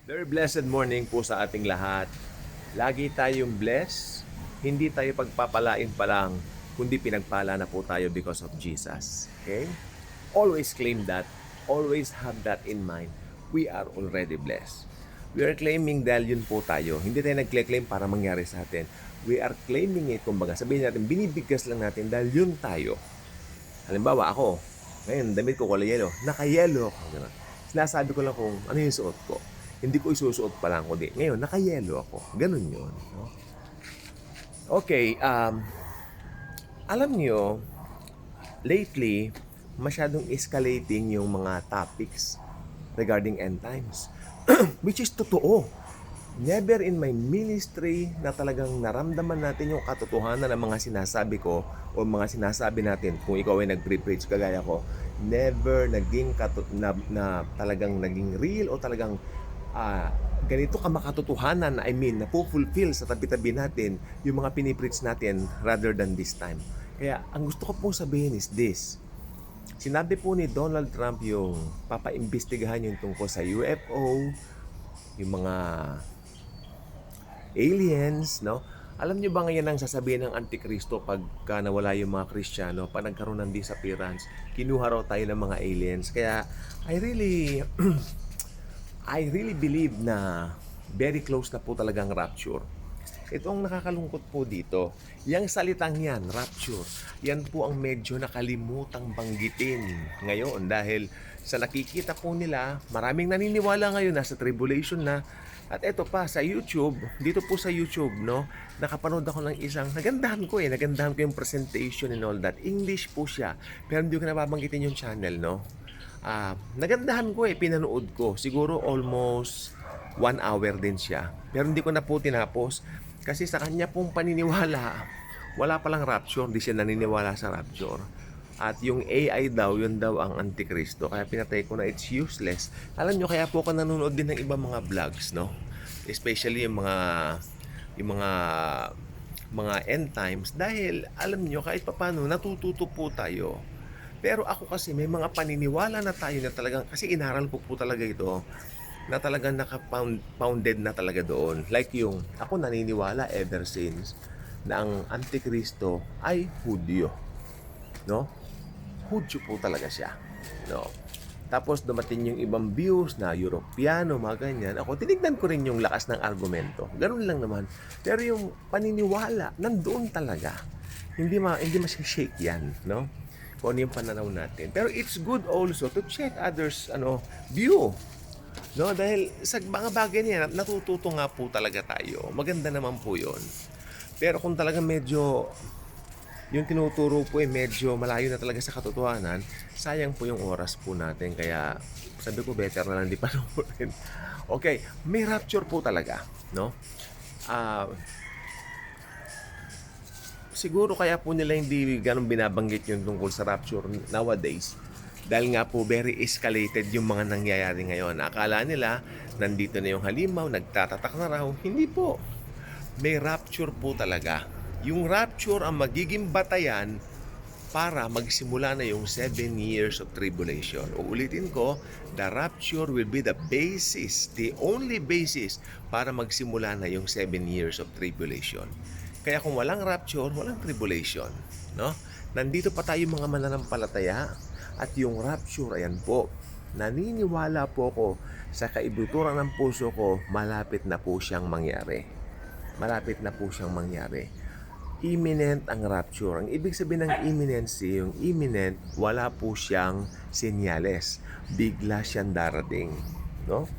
Very blessed morning po sa ating lahat. Lagi tayong blessed, hindi tayo pagpapalain pa lang, kundi pinagpala na po tayo because of Jesus. Okay? Always claim that. Always have that in mind. We are already blessed. We are claiming dahil yun po tayo. Hindi tayo nag-claim para mangyari sa atin. We are claiming it, kumbaga sabihin natin, binibigkas lang natin dahil yun tayo. Halimbawa ako, ngayon damit ko kulay yellow, naka-yellow ako. Ganun. Sinasabi ko lang kung ano yung suot ko. Hindi ko isusuot pa lang kundi ngayon naka-yellow ako. Ganun yun. No? Okay, alam nyo, lately, masyadong escalating yung mga topics regarding end times. Which is totoo. Never in my ministry na talagang naramdaman natin yung katotohanan ng mga sinasabi ko o mga sinasabi natin kung ikaw ay nag-preach kagaya ko, never naging na talagang naging real o talagang ganito ka makatotohanan, I mean, na fulfill sa tabi-tabi natin yung mga pinipreach natin rather than this time. Kaya ang gusto ko pong sabihin is this. Sinabi po ni Donald Trump yung papaimbestigahan yung tungkol sa UFO, yung mga aliens, no? Alam niyo ba ngayon ang sasabihin ng Antikristo pagka nawala yung mga Kristiyano, pag nagkaroon ng disappearance, kinuha raw tayo ng mga aliens. Kaya I really I really believe na very close na po talagang rapture. Ito ang nakakalungkot po dito. Yang salitang yan, rapture, yan po ang medyo nakalimutang banggitin ngayon dahil sa nakikita po nila, maraming naniniwala ngayon na sa tribulation na. At eto pa, sa YouTube, dito po sa YouTube, no, nakapanood ako ng isang, nagandahan ko yung presentation and all that. English po siya, pero hindi ko nababanggitin yung channel, no. Nagandahan ko pinanood ko. Siguro almost 1 hour din siya. Pero hindi ko na po tinapos. Kasi sa kanya pong paniniwala, wala palang rapture. Hindi siya naniniwala sa rapture. At yung AI daw, yun daw ang Antikristo. Kaya pinatay ko na it's useless. Alam nyo, kaya po ako nanonood din ng ibang mga vlogs, no? Especially yung mga end times. Dahil, alam nyo, kahit papano, natututo po tayo. Pero ako kasi may mga paniniwala na tayo na talagang, kasi inaral ko po talaga ito, na talagang naka-founded na talaga doon. Like yung, ako naniniwala ever since na ang Antikristo ay Hudyo. No? Hudyo po talaga siya. No? Tapos dumating yung ibang views na Europeano, mga ganyan. Ako, tinignan ko rin yung lakas ng argumento. Ganun lang naman. Pero yung paniniwala, nandoon talaga. Hindi shake yan. No? Kung ano yung pananaw natin. Pero it's good also to check others view. No, dahil sa mga bagay niya, natututo nga po talaga tayo. Maganda naman po 'yon. Pero kung talaga medyo yung tinuturo po medyo malayo na talaga sa katotohanan, sayang po yung oras po natin. Kaya sabi ko better na lang di panoorin. Okay, may rapture po talaga, no? Siguro kaya po nila hindi ganun binabanggit yung tungkol sa rapture nowadays. Dahil nga po very escalated yung mga nangyayari ngayon. Akala nila nandito na yung halimaw, nagtatatak na raw. Hindi po. May rapture po talaga. Yung rapture ang magiging batayan para magsimula na yung 7 years of tribulation. Uulitin ko, the rapture will be the basis, the only basis para magsimula na yung 7 years of tribulation. Kaya kung walang rapture, walang tribulation. No? Nandito pa tayo mga mananampalataya at yung rapture, ayan po, naniniwala po ko sa kaibuturan ng puso ko, malapit na po siyang mangyari. Malapit na po siyang mangyari. Imminent ang rapture. Ang ibig sabihin ng imminency, yung imminent, wala po siyang senyales. Bigla siyang darating. No?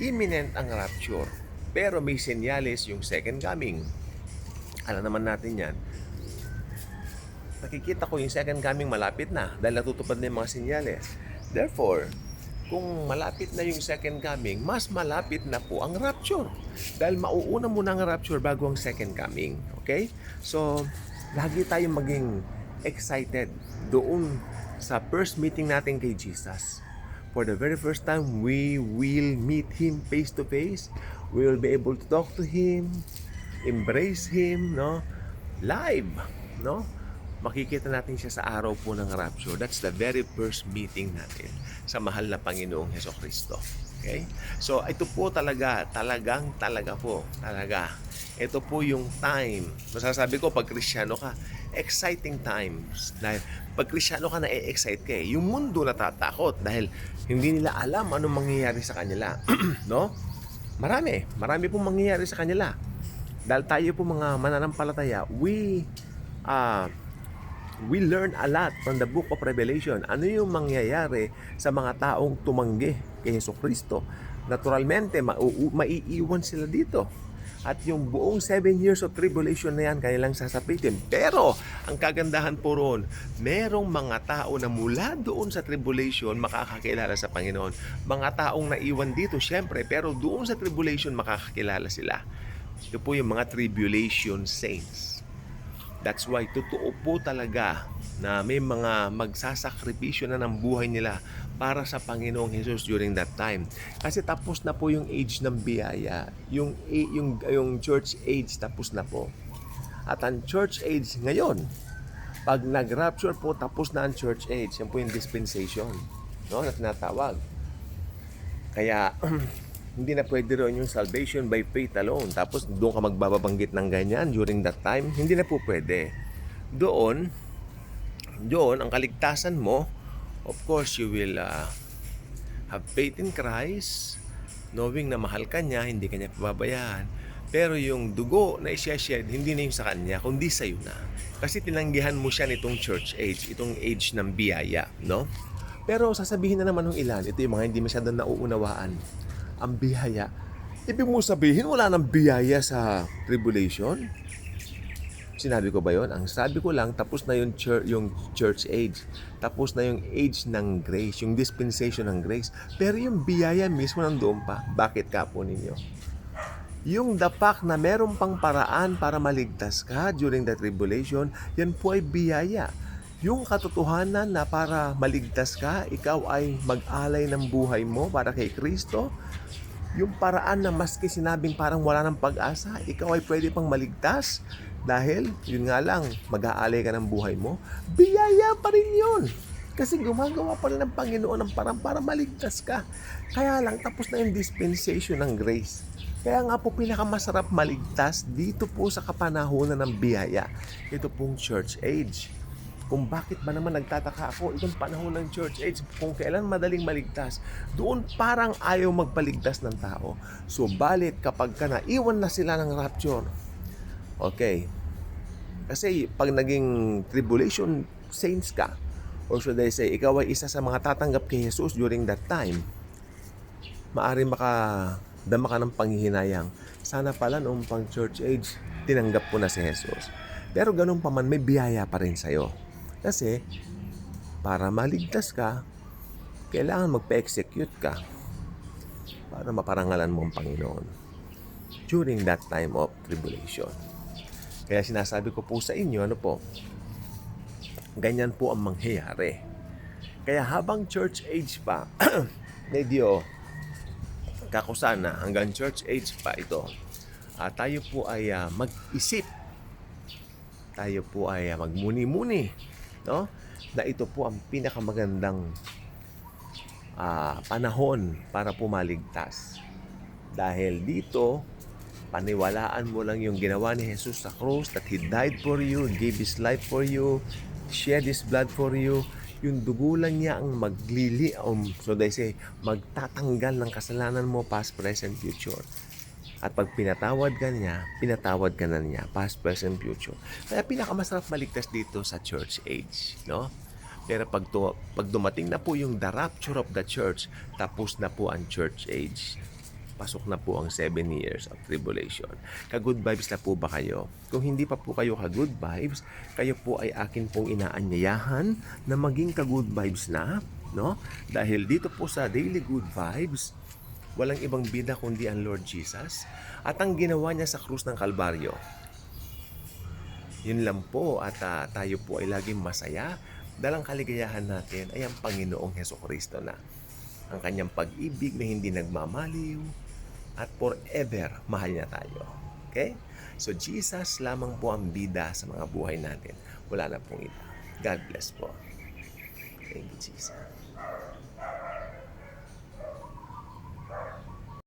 Imminent ang rapture. Pero may senyales yung second coming. Alam naman natin yan. Nakikita ko yung second coming malapit na dahil natutupad na yung mga senyales. Therefore, kung malapit na yung second coming, mas malapit na po ang rapture. Dahil mauuna muna ang rapture bago ang second coming. Okay? So, lagi tayong maging excited doon sa first meeting natin kay Jesus. For the very first time, we will meet Him face to face. We will be able to talk to Him, embrace Him, no? Live, no? Makikita natin siya sa araw po ng rapture. That's the very first meeting natin sa mahal na Panginoong Hesukristo. Okay? So, ito po talaga, talaga po, talaga. Ito po yung time. Masasabi ko, pag Kristyano ka, exciting times. Dahil pag Kristyano ka, na-excite ka eh. Yung mundo natatakot dahil hindi nila alam anong mangyayari sa kanila. No? Marami pong mangyayari sa kanila. Dahil tayo po mga mananampalataya, we learn a lot from the book of Revelation. Ano yung mangyayari sa mga taong tumanggi kay Jesucristo? Naturalmente, maiiwan sila dito. At yung buong 7 years of tribulation na yan, kanilang sasapitin. Pero, ang kagandahan po roon, merong mga tao na mula doon sa tribulation makakakilala sa Panginoon. Mga taong naiwan dito, syempre, pero doon sa tribulation makakakilala sila. Ito po yung mga tribulation saints. That's why totoo po talaga na may mga magsasakripisyo na ng buhay nila para sa Panginoong Hesus during that time. Kasi tapos na po yung age ng biyaya. Yung church age tapos na po. At ang church age ngayon, pag nag-rapture po, tapos na ang church age. Yan po yung dispensation, no, na tinatawag. Kaya, hindi na pwede rin yung salvation by faith alone. Tapos doon ka magbabanggit ng ganyan during that time. Hindi na po pwede. Doon, ang kaligtasan mo, of course, you will have faith in Christ, knowing na mahal ka niya, hindi ka niya pababayaan. Pero yung dugo na isya-shed, hindi na yung sa kanya, kundi sa'yo na. Kasi tinanggihan mo siya nitong church age, itong age ng biyaya, no? Pero sasabihin na naman ng ilan, ito yung mga hindi masyadong nauunawaan, ang biyaya. Ibig mo sabihin, wala nang biyaya sa tribulation? Sinabi ko ba yon? Ang sabi ko lang, tapos na yung church age. Tapos na yung age ng grace, yung dispensation ng grace. Pero yung biyaya mismo nandoon pa. Bakit ka po ninyo? Yung the fact na meron pang paraan para maligtas ka during the tribulation, yan po ay biyaya. Yung katotohanan na para maligtas ka, ikaw ay mag-alay ng buhay mo para kay Kristo. Yung paraan na maski sinabing parang wala ng pag-asa, ikaw ay pwede pang maligtas dahil, yun nga lang, mag-aalay ka ng buhay mo. Biyaya pa rin yun. Kasi gumagawa pa rin ng Panginoon ng parang para maligtas ka. Kaya lang, tapos na yung dispensation ng grace. Kaya nga po pinakamasarap maligtas dito po sa kapanahonan ng biyaya. Ito pong church age. Kung bakit ba naman nagtataka ako itong panahon ng church age, kung kailan madaling maligtas, doon parang ayaw magpaligtas ng tao. So balit kapag ka naiwan na sila ng rapture, okay, kasi pag naging tribulation saints ka, or should I say, ikaw ay isa sa mga tatanggap kay Jesus during that time, maaaring makadama ka ng panghihinayang. Sana pala noong pang church age, tinanggap ko na si Jesus. Pero ganun pa man, may biyaya pa rin sa'yo. Kasi, para maligtas ka, kailangan magpa-execute ka para maparangalan mo ang Panginoon during that time of tribulation. Kaya sinasabi ko po sa inyo, ano po, ganyan po ang mangyayari. Kaya habang church age pa, medyo kakusana, hanggang church age pa ito, tayo po ay mag-isip, tayo po ay magmuni-muni, no? Na ito po ang pinakamagandang panahon para pumaligtas. Dahil dito, paniwalaan mo lang yung ginawa ni Jesus sa cross, that He died for you, gave His life for you, shed His blood for you. Yung dugo lang niya ang so they say, magtatanggal ng kasalanan mo, past, present, future. At pag pinatawad ka na niya, past, present, future. Kaya pinakamasarap maligtas dito sa church age, no? Pero pag dumating na po yung the rapture of the church, tapos na po ang church age. Pasok na po ang 7 years of tribulation. Ka-good vibes na po ba kayo? Kung hindi pa po kayo ka-good vibes, kayo po ay akin pong inaanyayahan na maging ka-good vibes na, no? Dahil dito po sa Daily Good Vibes, walang ibang bida kundi ang Lord Jesus at ang ginawa niya sa krus ng Kalbaryo. Yun lang po, at tayo po ay laging masaya dahil ang kaligayahan natin ay ang Panginoong Hesukristo na. Ang kanyang pag-ibig na hindi nagmamaliw at forever mahal niya tayo. Okay? So Jesus lamang po ang bida sa mga buhay natin. Wala na pong iba. God bless po. Thank you, Jesus.